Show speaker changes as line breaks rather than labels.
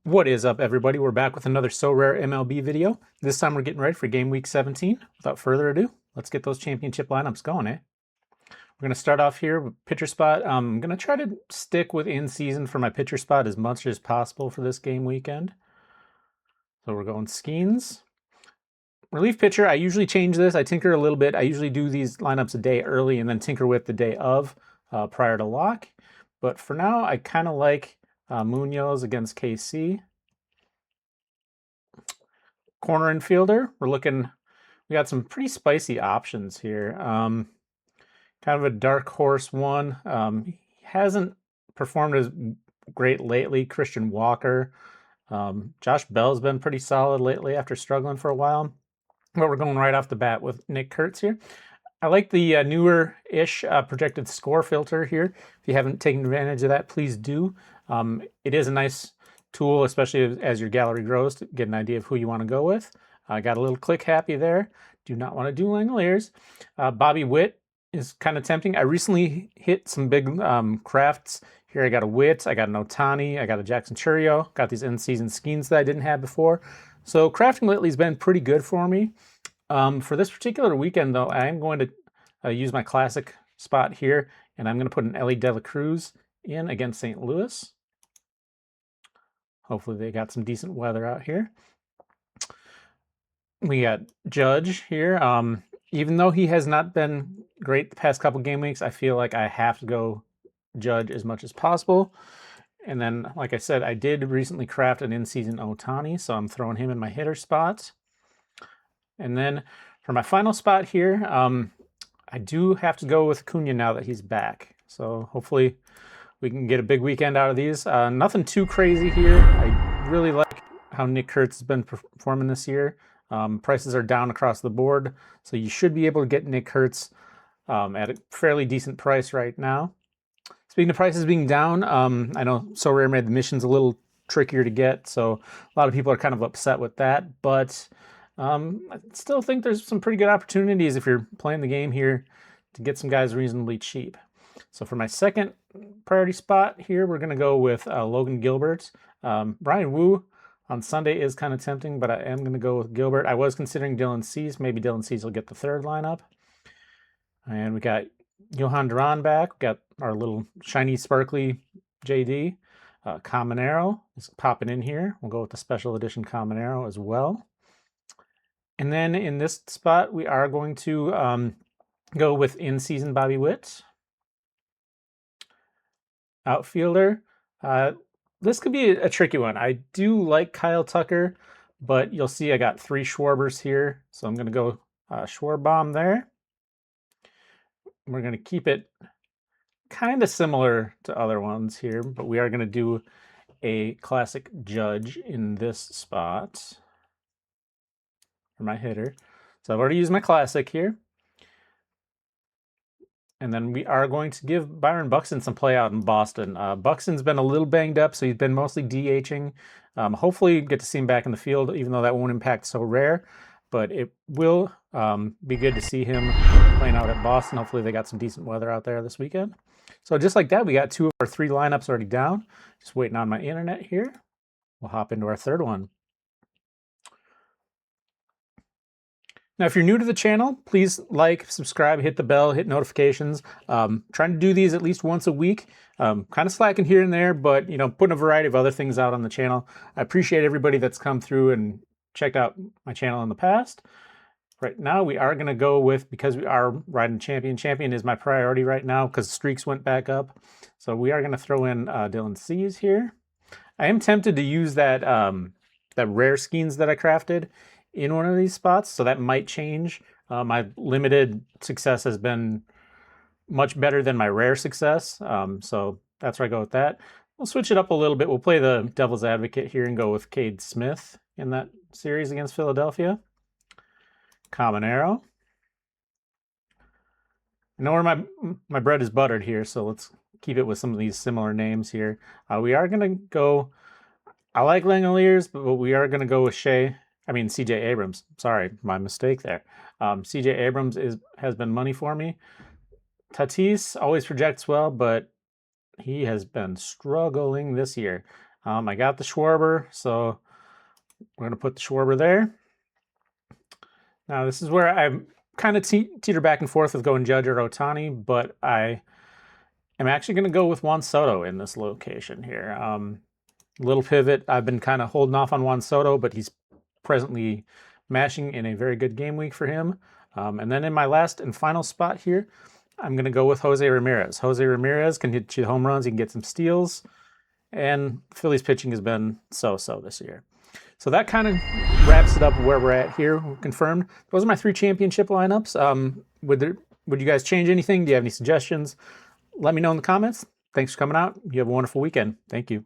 What is up, everybody? We're back with another Sorare MLB video. This time we're getting ready for game week 17. Without further ado, let's get those championship lineups going, eh? We're going to start off here with pitcher spot. I'm going to try to stick with in-season for my pitcher spot as much as possible for this game weekend. So we're going Skeens. Relief pitcher, I usually change this. I tinker a little bit. I usually do these lineups a day early and then tinker with the day of prior to lock. But for now, I kind of like Munoz against KC. Corner infielder, we got some pretty spicy options here. Kind of a dark horse one. He hasn't performed as great lately. Christian Walker. Josh Bell's been pretty solid lately after struggling for a while. But we're going right off the bat with Nick Kurtz here. I like the newer-ish projected score filter here. If you haven't taken advantage of that, please do. It is a nice tool, especially as your gallery grows, to get an idea of who you want to go with. I got a little click happy there. Do not want to do Langoliers. Bobby Witt is kind of tempting. I recently hit some big crafts. Here I got a Witt, I got an Ohtani, I got a Jackson Churio, got these in-season Skeens that I didn't have before. So crafting lately has been pretty good for me. For this particular weekend, though, I am going to use my classic spot here, and I'm going to put an Ellie De La Cruz in against St. Louis. Hopefully they got some decent weather out here. We got Judge here. Even though he has not been great the past couple game weeks, I feel like I have to go Judge as much as possible. And then, like I said, I did recently craft an in-season Ohtani, so I'm throwing him in my hitter spot. And then for my final spot here, I do have to go with Cunha now that he's back. So hopefully we can get a big weekend out of these. Nothing too crazy here. I really like how Nick Kurtz has been performing this year. Prices are down across the board, so you should be able to get Nick Kurtz at a fairly decent price right now. Speaking of prices being down, I know Sorare made the missions a little trickier to get, so a lot of people are kind of upset with that, but I still think there's some pretty good opportunities if you're playing the game here to get some guys reasonably cheap. So for my second priority spot here, we're going to go with Logan Gilbert. Brian Wu on Sunday is kind of tempting, but I am going to go with Gilbert. I was considering Dylan Cease. Maybe Dylan Cease will get the third lineup. And we got Johan Duran back. We got our little shiny, sparkly JD. Caminero is popping in here. We'll go with the special edition Caminero as well. And then in this spot, we are going to go with in-season Bobby Witt. Outfielder. This could be a tricky one. I do like Kyle Tucker, but you'll see I got 3 Schwarbers here. So I'm going to go Schwarbaum there. We're going to keep it kind of similar to other ones here, but we are going to do a classic Judge in this spot for my hitter. So I've already used my classic here. And then we are going to give Byron Buxton some play out in Boston. Buxton's been a little banged up, so he's been mostly DHing. Hopefully get to see him back in the field, even though that won't impact Sorare. But it will be good to see him playing out at Boston. Hopefully they got some decent weather out there this weekend. So just like that, we got 2 of our 3 lineups already down. Just waiting on my internet here. We'll hop into our third one. Now, if you're new to the channel, please like, subscribe, hit the bell, hit notifications. Trying to do these at least once a week. Kind of slacking here and there, but putting a variety of other things out on the channel. I appreciate everybody that's come through and checked out my channel in the past. Right now, we are going to go with, because we are riding Champion. Champion is my priority right now because streaks went back up. So we are going to throw in Dylan Cease here. I am tempted to use that rare Skeens that I crafted in one of these spots, so that might change. My limited success has been much better than my rare success, so that's where I go with that. We'll switch it up a little bit. We'll play the devil's advocate here and go with Cade Smith in that series against Philadelphia. Caminero. I know where my bread is buttered here, so let's keep it with some of these similar names here. We are going to go, I like Langoliers, but we are going to go with CJ Abrams. Sorry, my mistake there. CJ Abrams has been money for me. Tatis always projects well, but he has been struggling this year. I got the Schwarber, so we're going to put the Schwarber there. Now, this is where I'm kind of teeter back and forth with going Judge or Ohtani, but I am actually going to go with Juan Soto in this location here. Little pivot. I've been kind of holding off on Juan Soto, but he's presently mashing in a very good game week for him. And then in my last and final spot here, I'm going to go with Jose Ramirez. Jose Ramirez can hit you home runs, he can get some steals, and Phillies pitching has been so-so this year. So that kind of wraps it up where we're at here. We're confirmed. Those are my 3 championship lineups. Would you guys change anything? Do you have any suggestions? Let me know in the comments. Thanks for coming out. You have a wonderful weekend. Thank you.